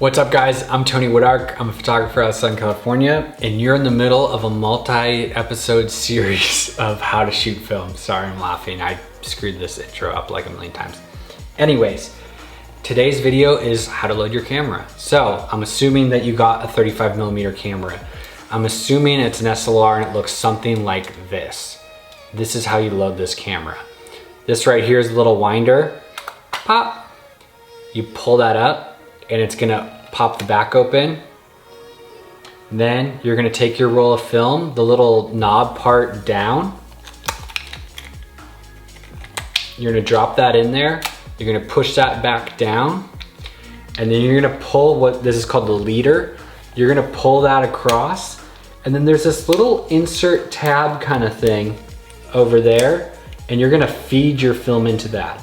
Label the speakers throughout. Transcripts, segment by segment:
Speaker 1: What's up guys, I'm Tony Wodarck. I'm a photographer out of Southern California, and you're in the middle of a multi-episode series of how to shoot film. Sorry, I'm laughing. I screwed this intro up like a million times. Anyways, today's video is how to load your camera. So I'm assuming that you got a 35mm camera. I'm assuming it's an SLR and it looks something like this. This is how you load this camera. This right here is a little winder. Pop. You pull that up and it's gonna pop the back open. Then you're gonna take your roll of film, the little knob part down. You're gonna drop that in there. You're gonna push that back down. And then you're gonna pull what this is called the leader. You're gonna pull that across. And then there's this little insert tab kind of thing over there. And you're gonna feed your film into that.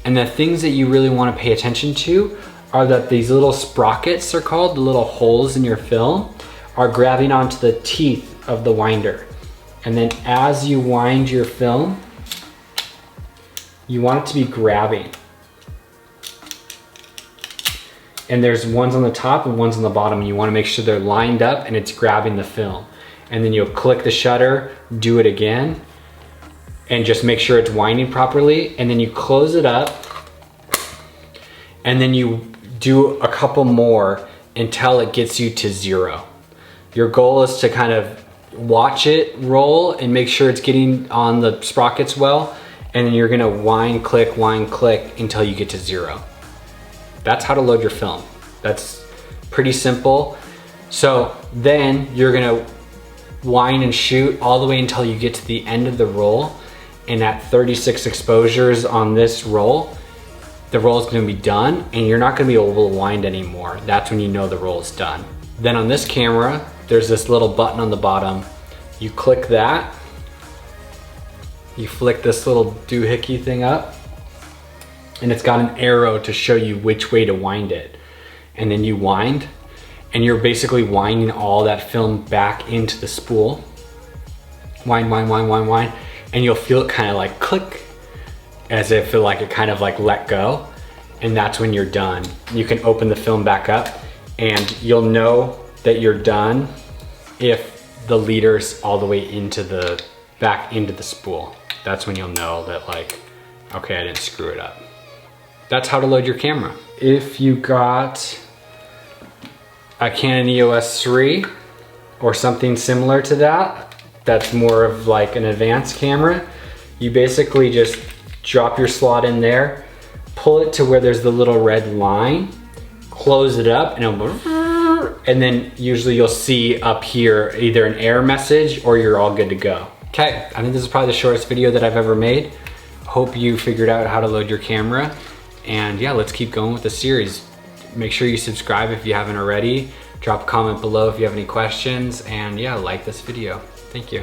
Speaker 1: And the things that you really wanna pay attention to are that these little sprockets, they're called, the little holes in your film, are grabbing onto the teeth of the winder. And then as you wind your film, you want it to be grabbing. And there's ones on the top and ones on the bottom. You wanna make sure they're lined up and it's grabbing the film. And then you'll click the shutter, do it again, and just make sure it's winding properly. And then you close it up, and then you do a couple more until it gets you to 0. Your goal is to kind of watch it roll and make sure it's getting on the sprockets well, and then you're gonna wind, click, until you get to 0. That's how to load your film. That's pretty simple. So then you're gonna wind and shoot all the way until you get to the end of the roll, and at 36 exposures on this roll, the roll is gonna be done and you're not gonna be able to wind anymore. That's when you know the roll is done. Then on this camera, there's this little button on the bottom. You click that, you flick this little doohickey thing up, and it's got an arrow to show you which way to wind it. And then you wind, and you're basically winding all that film back into the spool. Wind, and you'll feel it kind of like click, as if it kind of like let go, and that's when you're done. You can open the film back up and you'll know that you're done if the leader's all the way into back into the spool. That's when you'll know that okay, I didn't screw it up. That's how to load your camera. If you got a Canon EOS 3 or something similar to that, that's more of like an advanced camera, you basically just drop your slot in there, pull it to where there's the little red line, close it up, and then usually you'll see up here either an error message or you're all good to go. Okay, I think this is probably the shortest video that I've ever made. Hope you figured out how to load your camera. And yeah, let's keep going with the series. Make sure you subscribe if you haven't already. Drop a comment below if you have any questions. And yeah, like this video. Thank you.